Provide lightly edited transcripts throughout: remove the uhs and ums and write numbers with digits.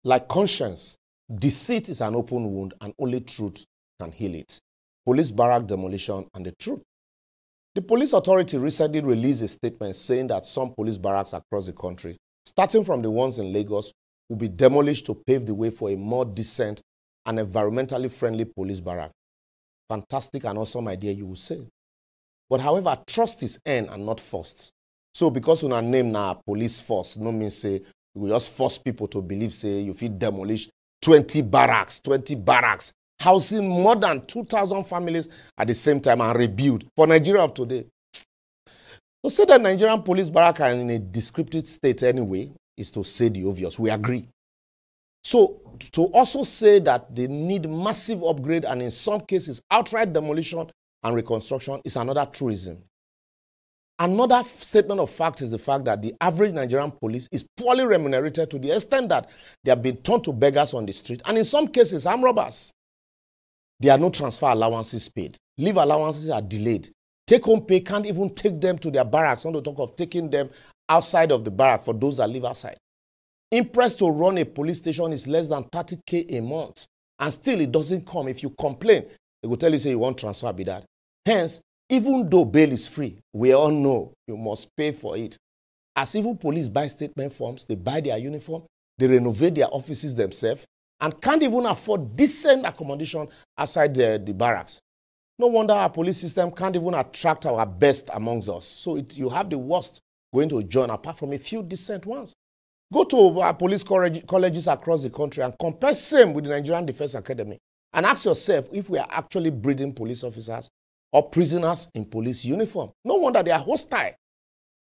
Like conscience, deceit is an open wound and only truth can heal it. Police barrack demolition and the truth. The police authority recently released a statement saying that some police barracks across the country, starting from the ones in Lagos, will be demolished to pave the way for a more decent and environmentally friendly police barrack. Fantastic and awesome idea, you will say. But however, trust is earned and not forced. So because una name now police force, no mean say you will just force people to believe say you fit demolish 20 barracks, housing more than 2,000 families at the same time and rebuild for Nigeria of today. To say that Nigerian police barracks are in a descriptive state anyway is to say the obvious. We agree. So to also say that they need massive upgrade and in some cases outright demolition and reconstruction is another truism. Another statement of fact is the fact that the average Nigerian police is poorly remunerated to the extent that they have been turned to beggars on the street and in some cases armed robbers. There are no transfer allowances paid. Leave allowances are delayed. Take-home pay can't even take them to their barracks, not to talk of taking them outside of the barrack for those that live outside. Impress to run a police station is less than 30K a month, and still it doesn't come. If you complain, they will tell you, say, you want transfer, be that. Hence, even though bail is free, we all know you must pay for it. As even police buy statement forms, they buy their uniform, they renovate their offices themselves, and can't even afford decent accommodation outside the barracks. No wonder our police system can't even attract our best amongst us. So you have the worst going to join, apart from a few decent ones. Go to our police colleges across the country and compare same with the Nigerian Defense Academy and ask yourself if we are actually breeding police officers or prisoners in police uniform. No wonder they are hostile.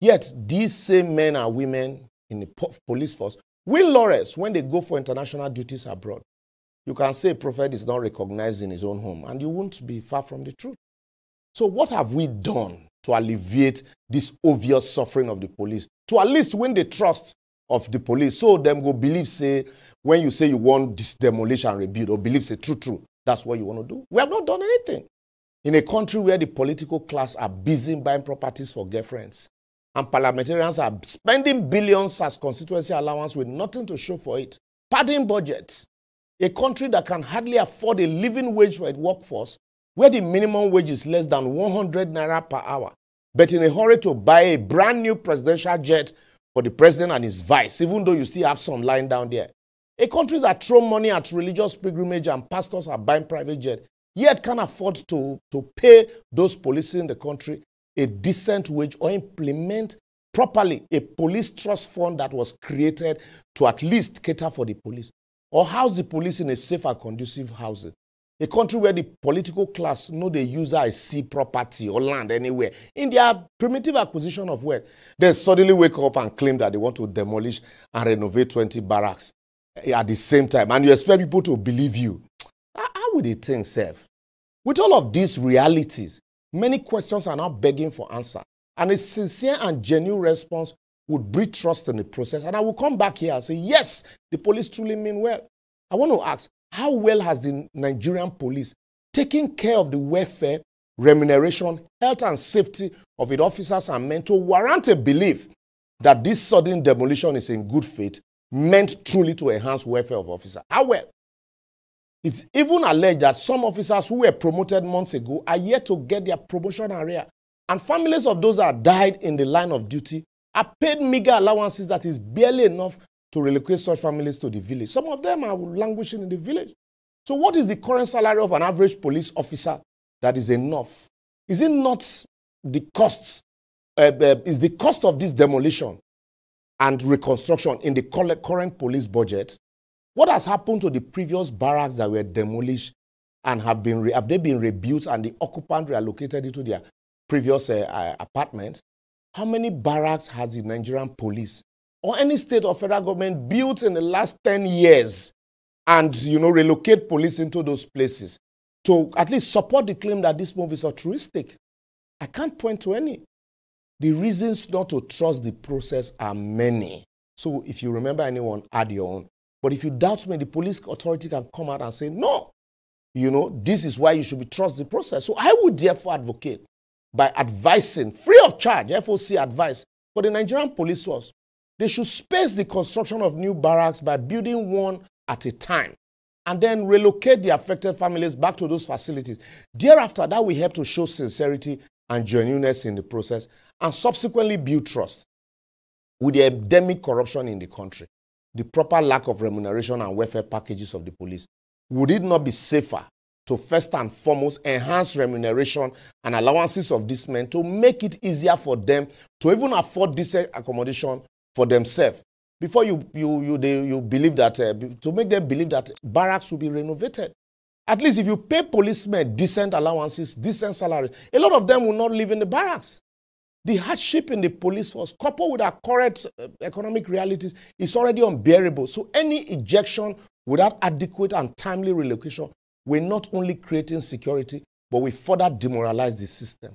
Yet these same men and women in the police force win laurels when they go for international duties abroad. You can say a prophet is not recognized in his own home, and you won't be far from the truth. So what have we done to alleviate this obvious suffering of the police, to at least win the trust of the police, so them go believe, say, when you say you want this demolition and rebuild, or believe, say, true, that's what you want to do? We have not done anything. In a country where the political class are busy buying properties for girlfriends, and parliamentarians are spending billions as constituency allowance with nothing to show for it, padding budgets, a country that can hardly afford a living wage for its workforce, where the minimum wage is less than 100 naira per hour, but in a hurry to buy a brand new presidential jet for the president and his vice, even though you still have some lying down there. A country that throw money at religious pilgrimage and pastors are buying private jet, yet can't afford to pay those police in the country a decent wage or implement properly a police trust fund that was created to at least cater for the police or house the police in a safe and conducive housing. A country where the political class know they use as sea property or land anywhere in their primitive acquisition of wealth, then suddenly wake up and claim that they want to demolish and renovate 20 barracks at the same time, and you expect people to believe you. How would they think, self? With all of these realities, many questions are now begging for answer, and a sincere and genuine response would breed trust in the process. And I will come back here and say, yes, the police truly mean well. I want to ask, how well has the Nigerian police taken care of the welfare, remuneration, health and safety of its officers and men to warrant a belief that this sudden demolition is in good faith, meant truly to enhance welfare of officers? How well? It's even alleged that some officers who were promoted months ago are yet to get their promotion arrear, and families of those that died in the line of duty are paid meager allowances that is barely enough to relocate such families to the village. Some of them are languishing in the village. So what is the current salary of an average police officer that is enough? Is it not the costs, is the cost of this demolition and reconstruction in the current police budget? What has happened to the previous barracks that were demolished and have they been rebuilt and the occupant reallocated into their previous apartment? How many barracks has the Nigerian police or any state or federal government built in the last 10 years and, relocate police into those places to at least support the claim that this move is altruistic? I can't point to any. The reasons not to trust the process are many. So if you remember anyone, add your own. But if you doubt me, the police authority can come out and say, no, this is why you should trust the process. So I would therefore advocate by advising, free of charge, FOC advice for the Nigerian police force They should space the construction of new barracks by building one at a time and then relocate the affected families back to those facilities. Thereafter, that will help to show sincerity and genuineness in the process and subsequently build trust. With the endemic corruption in the country, the proper lack of remuneration and welfare packages of the police, would it not be safer to first and foremost enhance remuneration and allowances of these men to make it easier for them to even afford decent accommodation for themselves before you believe that, to make them believe that barracks will be renovated? At least if you pay policemen decent allowances, decent salaries, a lot of them will not live in the barracks. The hardship in the police force, coupled with our current economic realities, is already unbearable. So any ejection without adequate and timely relocation will not only create insecurity, but will further demoralize the system.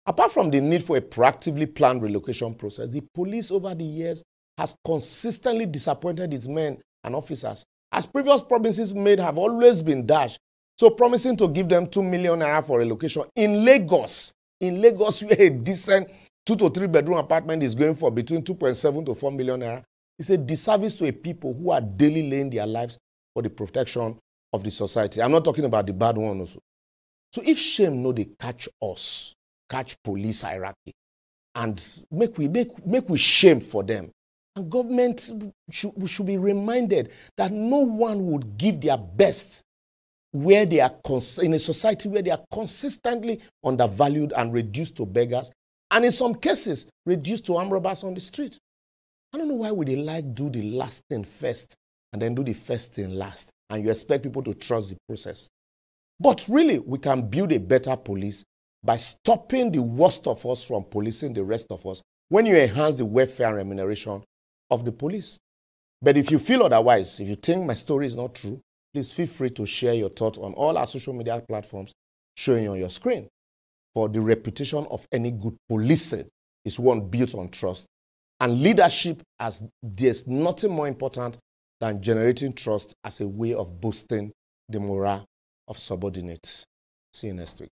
Apart from the need for a proactively planned relocation process, the police over the years has consistently disappointed its men and officers, as previous promises made have always been dashed. So promising to give them 2 million naira for relocation in Lagos, where a decent 2 to 3 bedroom apartment is going for between 2.7 to 4 million naira, is a disservice to a people who are daily laying their lives for the protection of the society. I'm not talking about the bad one also. So if shame no they catch us, catch police hierarchy, and make we shame for them. And government should be reminded that no one would give their best where they are in a society where they are consistently undervalued and reduced to beggars, and in some cases reduced to armed robbers on the street. I don't know why would they like do the last thing first and then do the first thing last, and you expect people to trust the process. But really, we can build a better police by stopping the worst of us from policing the rest of us when you enhance the welfare and remuneration of the police. But if you feel otherwise, if you think my story is not true, please feel free to share your thoughts on all our social media platforms showing on your screen. For the reputation of any good policing is one built on trust and leadership, as there's nothing more important than generating trust as a way of boosting the morale of subordinates. See you next week.